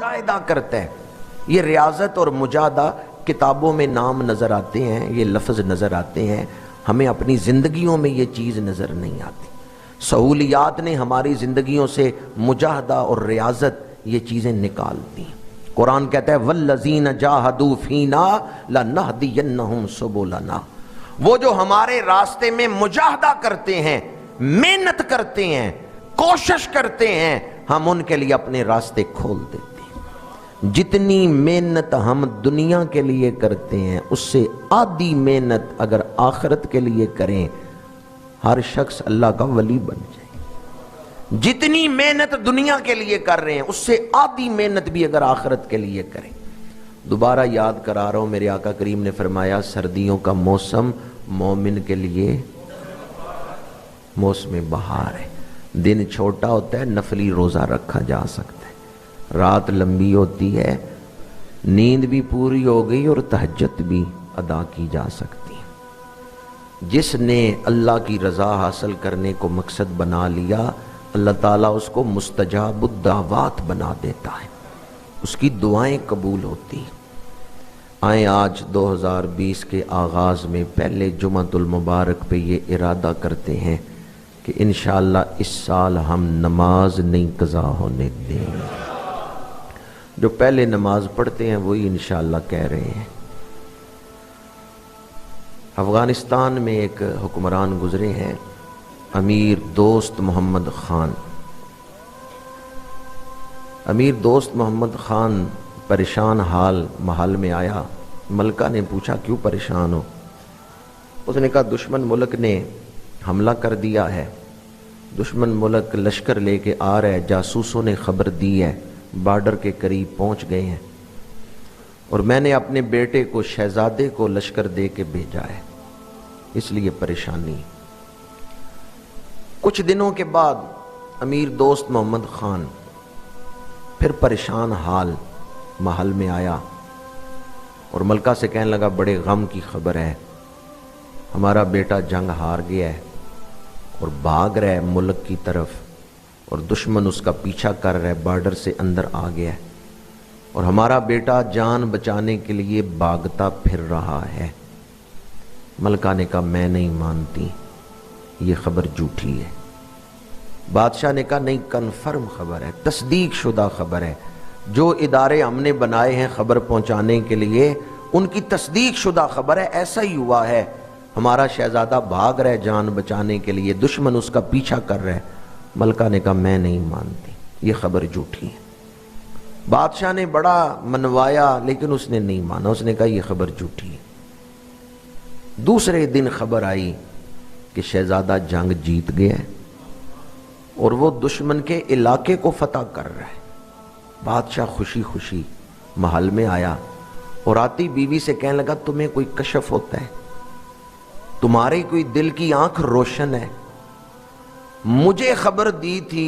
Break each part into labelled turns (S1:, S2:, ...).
S1: مجاہدہ کرتا ہے. یہ ریاضت اور مجاہدہ کتابوں میں نام نظر آتے ہیں، یہ لفظ نظر آتے ہیں، ہمیں اپنی زندگیوں میں یہ چیز نظر نہیں آتی. سہولیات نے ہماری زندگیوں سے مجاہدہ اور ریاضت یہ چیزیں نکال دی. قرآن کہتا ہے والذین جاہدوا فینا لنہدینہم سبلنا. وہ جو ہمارے راستے میں مجاہدہ کرتے ہیں، محنت کرتے ہیں، کوشش کرتے ہیں، ہم ان کے لیے اپنے راستے کھول دیتے ہیں. جتنی محنت ہم دنیا کے لیے کرتے ہیں اس سے آدھی محنت اگر آخرت کے لیے کریں، ہر شخص اللہ کا ولی بن جائے. جتنی محنت دنیا کے لیے کر رہے ہیں اس سے آدھی محنت بھی اگر آخرت کے لیے کریں. دوبارہ یاد کرا رہا ہوں، میرے آقا کریم نے فرمایا سردیوں کا موسم مومن کے لیے موسم بہار ہے. دن چھوٹا ہوتا ہے، نفلی روزہ رکھا جا سکتا ہے، رات لمبی ہوتی ہے، نیند بھی پوری ہو گئی اور تہجد بھی ادا کی جا سکتی ہے. جس نے اللہ کی رضا حاصل کرنے کو مقصد بنا لیا، اللہ تعالیٰ اس کو مستجاب الدعوات بنا دیتا ہے، اس کی دعائیں قبول ہوتی ہیں. آئیں آج 2020 کے آغاز میں پہلے جمعۃ المبارک پہ یہ ارادہ کرتے ہیں کہ انشاءاللہ اس سال ہم نماز نہیں قضا ہونے دیں گے. جو پہلے نماز پڑھتے ہیں وہی انشاءاللہ کہہ رہے ہیں. افغانستان میں ایک حکمران گزرے ہیں، امیر دوست محمد خان. امیر دوست محمد خان پریشان حال محل میں آیا. ملکہ نے پوچھا کیوں پریشان ہو؟ اس نے کہا دشمن ملک نے حملہ کر دیا ہے، دشمن ملک لشکر لے کے آ رہا ہے، جاسوسوں نے خبر دی ہے، بارڈر کے قریب پہنچ گئے ہیں، اور میں نے اپنے بیٹے کو شہزادے کو لشکر دے کے بھیجا ہے، اس لیے پریشانی. کچھ دنوں کے بعد امیر دوست محمد خان پھر پریشان حال محل میں آیا اور ملکہ سے کہنے لگا بڑے غم کی خبر ہے، ہمارا بیٹا جنگ ہار گیا ہے اور بھاگ رہا ہے ملک کی طرف، اور دشمن اس کا پیچھا کر رہا ہے، بارڈر سے اندر آ گیا ہے، اور ہمارا بیٹا جان بچانے کے لیے بھاگتا پھر رہا ہے. ملکہ نے کہا میں نہیں مانتی، یہ خبر جھوٹی ہے. بادشاہ نے کہا نہیں، کنفرم خبر ہے، تصدیق شدہ خبر ہے. جو ادارے ہم نے بنائے ہیں خبر پہنچانے کے لیے ان کی تصدیق شدہ خبر ہے، ایسا ہی ہوا ہے، ہمارا شہزادہ بھاگ رہا ہے جان بچانے کے لیے، دشمن اس کا پیچھا کر رہا ہے. ملکہ نے کہا میں نہیں مانتی، یہ خبر جھوٹی ہے. بادشاہ نے بڑا منوایا لیکن اس نے نہیں مانا، اس نے کہا یہ خبر جھوٹی ہے. دوسرے دن خبر آئی کہ شہزادہ جنگ جیت گیا ہے اور وہ دشمن کے علاقے کو فتح کر رہا ہے. بادشاہ خوشی خوشی محل میں آیا اور آتی بیوی سے کہنے لگا تمہیں کوئی کشف ہوتا ہے، تمہاری کوئی دل کی آنکھ روشن ہے؟ مجھے خبر دی تھی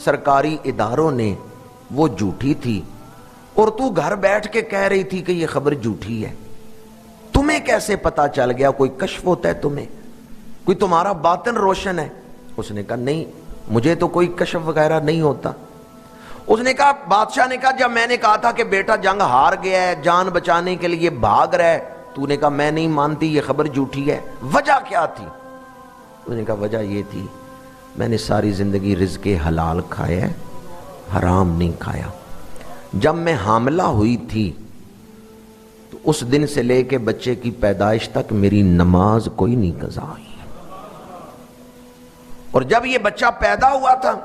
S1: سرکاری اداروں نے، وہ جھوٹی تھی، اور تو گھر بیٹھ کے کہہ رہی تھی کہ یہ خبر جھوٹی ہے. تمہیں کیسے پتا چل گیا؟ کوئی کشف ہوتا ہے تمہیں؟ کوئی تمہارا باطن روشن ہے؟ اس نے کہا نہیں، مجھے تو کوئی کشف وغیرہ نہیں ہوتا. اس نے کہا، بادشاہ نے کہا جب میں نے کہا تھا کہ بیٹا جنگ ہار گیا ہے، جان بچانے کے لیے بھاگ رہا ہے، تو نے کہا میں نہیں مانتی، یہ خبر جھوٹی ہے. وجہ کیا تھی؟ اس نے کہا وجہ یہ تھی میں نے ساری زندگی رزق حلال کھایا ہے، حرام نہیں کھایا. جب میں حاملہ ہوئی تھی تو اس دن سے لے کے بچے کی پیدائش تک میری نماز کوئی نہیں قضا ہوئی، اور جب یہ بچہ پیدا ہوا تھا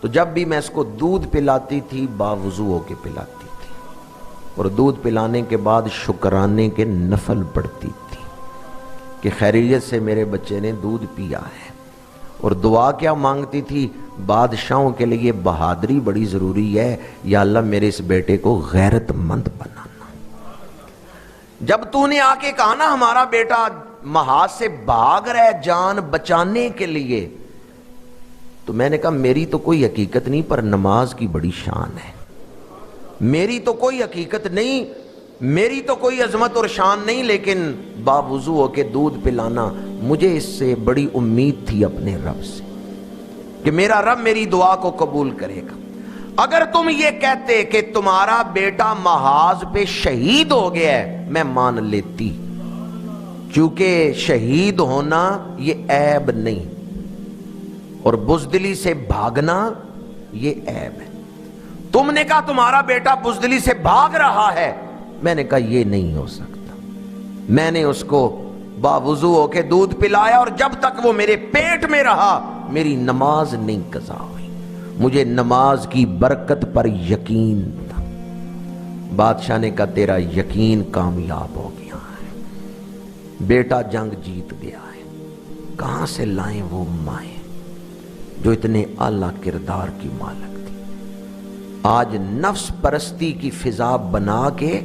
S1: تو جب بھی میں اس کو دودھ پلاتی تھی باوضو ہو کے پلاتی تھی، اور دودھ پلانے کے بعد شکرانے کے نفل پڑھتی تھی کہ خیریت سے میرے بچے نے دودھ پیا ہے. اور دعا کیا مانگتی تھی؟ بادشاہوں کے لیے بہادری بڑی ضروری ہے، یا اللہ میرے اس بیٹے کو غیرت مند بنانا. جب تو نے آ کے کہا نا ہمارا بیٹا محاذ سے بھاگ رہا ہے جان بچانے کے لیے، تو میں نے کہا میری تو کوئی حقیقت نہیں، پر نماز کی بڑی شان ہے. میری تو کوئی حقیقت نہیں، میری تو کوئی عظمت اور شان نہیں، لیکن باوضو ہو کے دودھ پلانا مجھے اس سے بڑی امید تھی اپنے رب سے کہ میرا رب میری دعا کو قبول کرے گا. اگر تم یہ کہتے کہ تمہارا بیٹا محاذ پہ شہید ہو گیا ہے میں مان لیتی، چونکہ شہید ہونا یہ عیب نہیں، اور بزدلی سے بھاگنا یہ عیب ہے۔ تم نے کہا تمہارا بیٹا بزدلی سے بھاگ رہا ہے، میں نے کہا یہ نہیں ہو سکتا۔ میں نے اس کو باوضو ہو کے دودھ پلایا، اور جب تک وہ میرے پیٹ میں رہا میری نماز نہیں قضا ہوئی۔ مجھے نماز کی برکت پر یقین تھا۔ بادشاہ نے کہا تیرا یقین کامیاب ہو گیا ہے، بیٹا جنگ جیت گیا ہے۔ کہاں سے لائیں وہ مائیں جو اتنے اعلیٰ کردار کی مالک تھی؟ آج نفس پرستی کی فضا بنا کے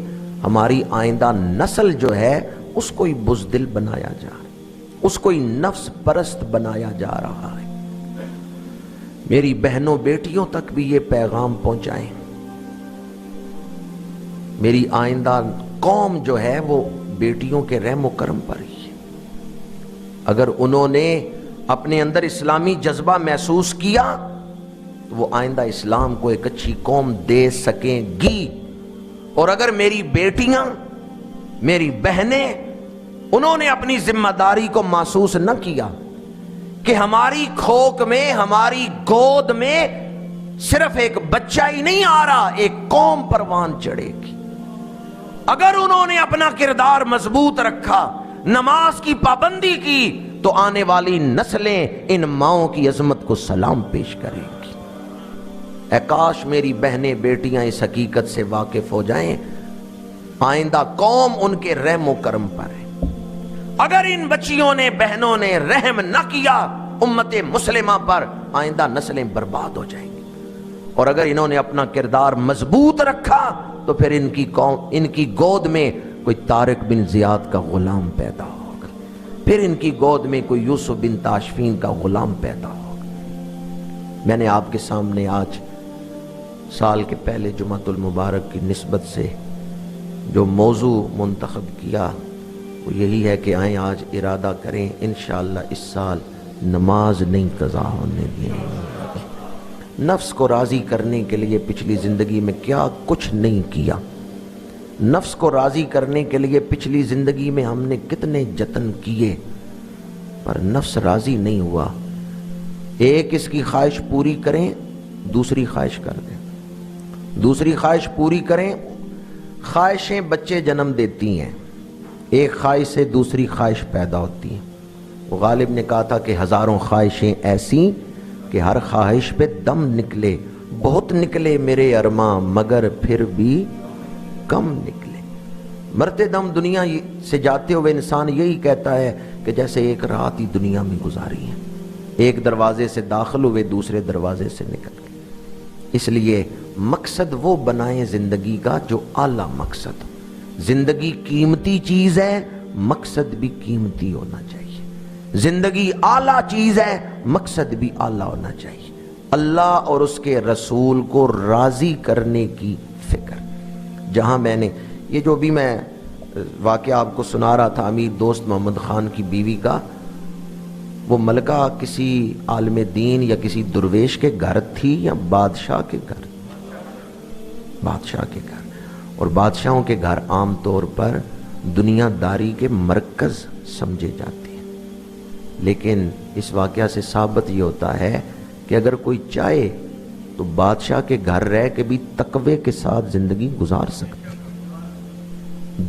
S1: ہماری آئندہ نسل جو ہے اس کو ہی بزدل بنایا جا رہا ہے، اس کو ہی نفس پرست بنایا جا رہا ہے۔ میری بہنوں بیٹیوں تک بھی یہ پیغام پہنچائیں، میری آئندہ قوم جو ہے وہ بیٹیوں کے رحم و کرم پر ہی ہے۔ اگر انہوں نے اپنے اندر اسلامی جذبہ محسوس کیا تو وہ آئندہ اسلام کو ایک اچھی قوم دے سکیں گی، اور اگر میری بیٹیاں میری بہنیں انہوں نے اپنی ذمہ داری کو محسوس نہ کیا کہ ہماری کھوک میں ہماری گود میں صرف ایک بچہ ہی نہیں آ رہا، ایک قوم پروان چڑھے گی، اگر انہوں نے اپنا کردار مضبوط رکھا، نماز کی پابندی کی، تو آنے والی نسلیں ان ماؤں کی عظمت کو سلام پیش کریں گی۔ اے کاش میری بہنیں بیٹیاں اس حقیقت سے واقف ہو جائیں، آئندہ قوم ان کے رحم و کرم پر ہے۔ اگر ان بچیوں نے بہنوں نے رحم نہ کیا امت مسلمہ پر، آئندہ نسلیں برباد ہو جائیں گی، اور اگر انہوں نے اپنا کردار مضبوط رکھا تو پھر ان کی گود میں کوئی طارق بن زیاد کا غلام پیدا ہوگا، پھر ان کی گود میں کوئی یوسف بن تاشفین کا غلام پیدا ہوگا۔ میں نے آپ کے سامنے آج سال کے پہلے جمعۃ المبارک کی نسبت سے جو موضوع منتخب کیا وہ یہی ہے کہ آئیں آج ارادہ کریں انشاءاللہ اس سال نماز نہیں قضا ہونے دیں گے۔ نفس کو راضی کرنے کے لیے پچھلی زندگی میں کیا کچھ نہیں کیا، نفس کو راضی کرنے کے لیے پچھلی زندگی میں ہم نے کتنے جتن کیے، پر نفس راضی نہیں ہوا۔ ایک اس کی خواہش پوری کریں، دوسری خواہش کر دیں، دوسری خواہش پوری کریں۔ خواہشیں بچے جنم دیتی ہیں، ایک خواہش سے دوسری خواہش پیدا ہوتی ہے۔ وہ غالب نے کہا تھا کہ ہزاروں خواہشیں ایسی کہ ہر خواہش پہ دم نکلے، بہت نکلے میرے ارماں مگر پھر بھی کم نکلے۔ مرتے دم دنیا سے جاتے ہوئے انسان یہی کہتا ہے کہ جیسے ایک رات ہی دنیا میں گزاری ہے، ایک دروازے سے داخل ہوئے دوسرے دروازے سے نکل گئے۔ اس لیے مقصد وہ بنائیں زندگی کا جو اعلیٰ مقصد ہو۔ زندگی قیمتی چیز ہے، مقصد بھی قیمتی ہونا چاہیے۔ زندگی اعلیٰ چیز ہے، مقصد بھی اعلیٰ ہونا چاہیے۔ اللہ اور اس کے رسول کو راضی کرنے کی فکر۔ جہاں میں نے یہ جو بھی میں واقعہ آپ کو سنا رہا تھا امیر دوست محمد خان کی بیوی کا، وہ ملکہ کسی عالم دین یا کسی درویش کے گھر تھی یا بادشاہ کے گھر؟ بادشاہ کے گھر۔ اور بادشاہوں کے گھر عام طور پر دنیا داری کے مرکز سمجھے جاتے ہیں، لیکن اس واقعہ سے ثابت یہ ہوتا ہے کہ اگر کوئی چاہے تو بادشاہ کے گھر رہ کے بھی تقوی کے ساتھ زندگی گزار سکتا ہے۔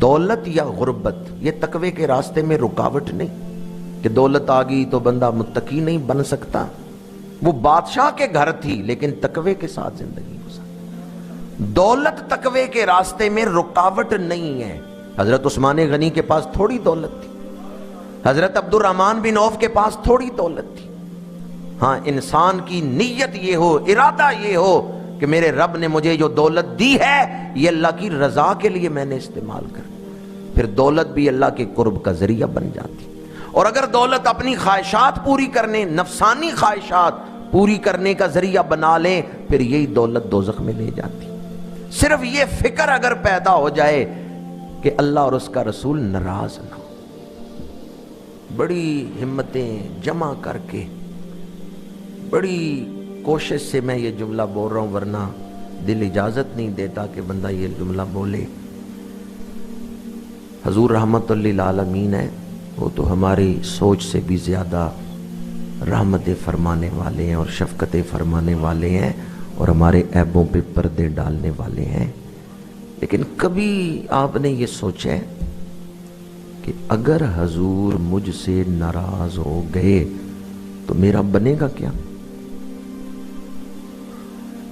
S1: دولت یا غربت یہ تقوی کے راستے میں رکاوٹ نہیں کہ دولت آ گئی تو بندہ متقی نہیں بن سکتا۔ وہ بادشاہ کے گھر تھی لیکن تقوی کے ساتھ زندگی گزار۔ دولت تقوی کے راستے میں رکاوٹ نہیں ہے۔ حضرت عثمان غنی کے پاس تھوڑی دولت تھی، حضرت عبد الرحمن بن عوف کے پاس تھوڑی دولت تھی۔ ہاں انسان کی نیت یہ ہو، ارادہ یہ ہو کہ میرے رب نے مجھے جو دولت دی ہے یہ اللہ کی رضا کے لیے میں نے استعمال کر، پھر دولت بھی اللہ کے قرب کا ذریعہ بن جاتی۔ اور اگر دولت اپنی خواہشات پوری کرنے، نفسانی خواہشات پوری کرنے کا ذریعہ بنا لیں، پھر یہی دولت دوزخ میں لے جاتی۔ صرف یہ فکر اگر پیدا ہو جائے کہ اللہ اور اس کا رسول ناراض نہ ہو، بڑی ہمتیں جمع کر کے، بڑی کوشش سے میں یہ جملہ بول رہا ہوں، ورنہ دل اجازت نہیں دیتا کہ بندہ یہ جملہ بولے۔ حضور رحمت للعالمین ہے، وہ تو ہماری سوچ سے بھی زیادہ رحمتیں فرمانے والے ہیں اور شفقتیں فرمانے والے ہیں اور ہمارے عیبوں پہ پردے ڈالنے والے ہیں۔ لیکن کبھی آپ نے یہ سوچا ہے کہ اگر حضور مجھ سے ناراض ہو گئے تو میرا بنے گا کیا؟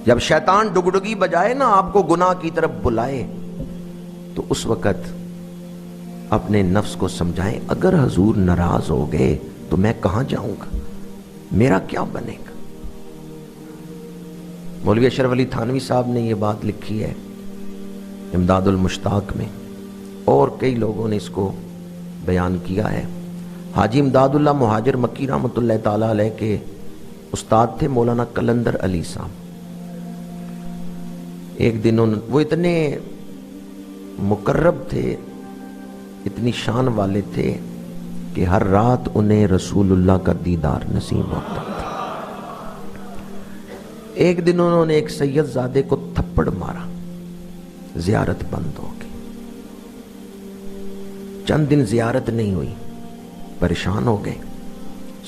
S1: جب شیطان ڈگڈگی بجائے نا، آپ کو گناہ کی طرف بلائے، تو اس وقت اپنے نفس کو سمجھائیں اگر حضور ناراض ہو گئے تو میں کہاں جاؤں گا، میرا کیا بنے گا؟ مولوی اشرف علی تھانوی صاحب نے یہ بات لکھی ہے امداد المشتاق میں، اور کئی لوگوں نے اس کو بیان کیا ہے۔ حاجی امداد اللہ مہاجر مکی رحمۃ اللہ تعالی علیہ کے استاد تھے مولانا قلندر علی صاحب۔ ایک دن وہ اتنے مقرب تھے، اتنی شان والے تھے کہ ہر رات انہیں رسول اللہ کا دیدار نصیب ہوتا تھا۔ ایک دن انہوں نے ایک سید زادے کو تھپڑ مارا، زیارت بند ہو گئی، چند دن زیارت نہیں ہوئی، پریشان ہو گئے،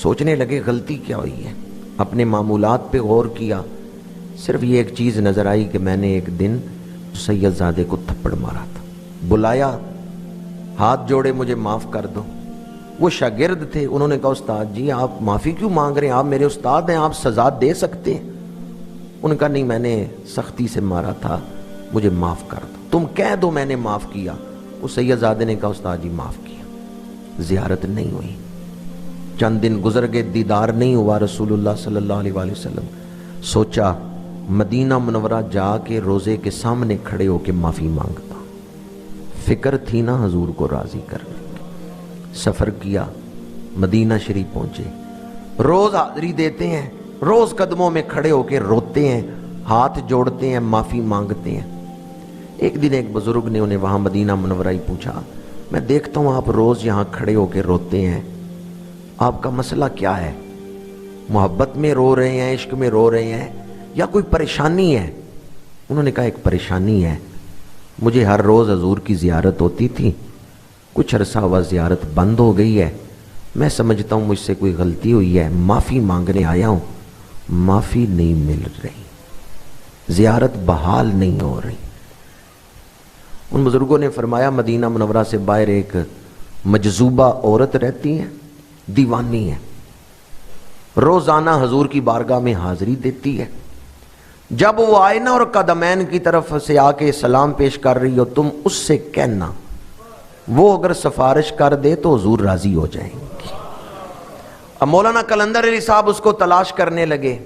S1: سوچنے لگے غلطی کیا ہوئی ہے، اپنے معمولات پہ غور کیا، صرف یہ ایک چیز نظر آئی کہ میں نے ایک دن سید زادے کو تھپڑ مارا تھا۔ بلایا، ہاتھ جوڑے مجھے معاف کر دو۔ وہ شاگرد تھے، انہوں نے کہا استاد جی آپ معافی کیوں مانگ رہے ہیں، آپ میرے استاد ہیں، آپ سزا دے سکتے ہیں۔ انہوں نے کہا نہیں، میں نے سختی سے مارا تھا، مجھے معاف کر دو، تم کہہ دو میں نے معاف کیا۔ اس سید زادے نے کہا استاد جی معاف کیا۔ زیارت نہیں ہوئی، چند دن گزر گئے، دیدار نہیں ہوا رسول اللہ صلی اللہ علیہ وآلہ وسلم۔ سوچا مدینہ منورہ جا کے روزے کے سامنے کھڑے ہو کے معافی مانگتا۔ فکر تھی نا حضور کو راضی کرنے کی۔ سفر کیا، مدینہ شریف پہنچے، روز حاضری دیتے ہیں، روز قدموں میں کھڑے ہو کے روتے ہیں، ہاتھ جوڑتے ہیں، معافی مانگتے ہیں۔ ایک دن ایک بزرگ نے انہیں وہاں مدینہ منورہ ہی پوچھا، میں دیکھتا ہوں آپ روز یہاں کھڑے ہو کے روتے ہیں، آپ کا مسئلہ کیا ہے؟ محبت میں رو رہے ہیں، عشق میں رو رہے ہیں، یا کوئی پریشانی ہے؟ انہوں نے کہا ایک پریشانی ہے، مجھے ہر روز حضور کی زیارت ہوتی تھی، کچھ عرصہ ہوا زیارت بند ہو گئی ہے، میں سمجھتا ہوں مجھ سے کوئی غلطی ہوئی ہے، معافی مانگنے آیا ہوں، معافی نہیں مل رہی، زیارت بحال نہیں ہو رہی۔ ان بزرگوں نے فرمایا مدینہ منورہ سے باہر ایک مجذوبہ عورت رہتی ہے، دیوانی ہے، روزانہ حضور کی بارگاہ میں حاضری دیتی ہے، جب وہ آئے نا اور قدمین کی طرف سے آ کے سلام پیش کر رہی ہو، تم اس سے کہنا، وہ اگر سفارش کر دے تو حضور راضی ہو جائیں گے۔ اب مولانا قلندر علی صاحب اس کو تلاش کرنے لگے،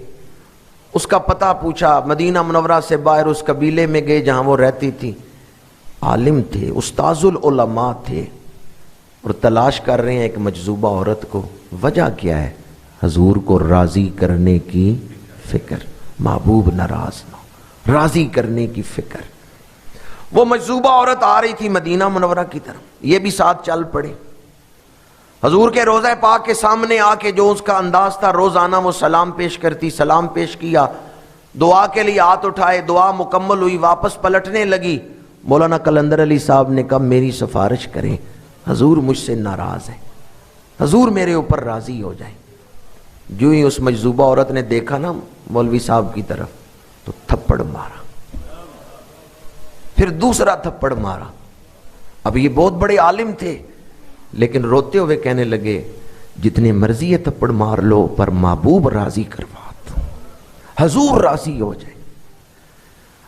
S1: اس کا پتہ پوچھا، مدینہ منورہ سے باہر اس قبیلے میں گئے جہاں وہ رہتی تھی، عالم تھے، استاذ العلماء تھے، اور تلاش کر رہے ہیں ایک مجذوبہ عورت کو۔ وجہ کیا ہے؟ حضور کو راضی کرنے کی فکر، محبوب ناراض نہ ہو، راضی کرنے کی فکر۔ وہ مجذوبہ عورت آ رہی تھی مدینہ منورہ کی طرف، یہ بھی ساتھ چل پڑے، حضور کے روضہ پاک کے سامنے آ کے جو اس کا انداز تھا، روزانہ وہ سلام پیش کرتی، سلام پیش کیا، دعا کے لیے ہاتھ اٹھائے، دعا مکمل ہوئی، واپس پلٹنے لگی۔ مولانا قلندر علی صاحب نے کہا میری سفارش کریں، حضور مجھ سے ناراض ہیں، حضور میرے اوپر راضی ہو جائیں۔ جو ہی اس مجذوبہ عورت نے دیکھا نا مولوی صاحب کی طرف، تو تھپڑ مارا، پھر دوسرا تھپڑ مارا۔ اب یہ بہت بڑے عالم تھے، لیکن روتے ہوئے کہنے لگے جتنے مرضی یہ تھپڑ مار لو، پر محبوب راضی کروا دو، حضور راضی ہو جائے۔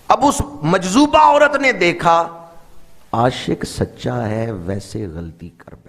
S1: اب اس مجذوبہ عورت نے دیکھا عاشق سچا ہے، ویسے غلطی کر بیٹھا۔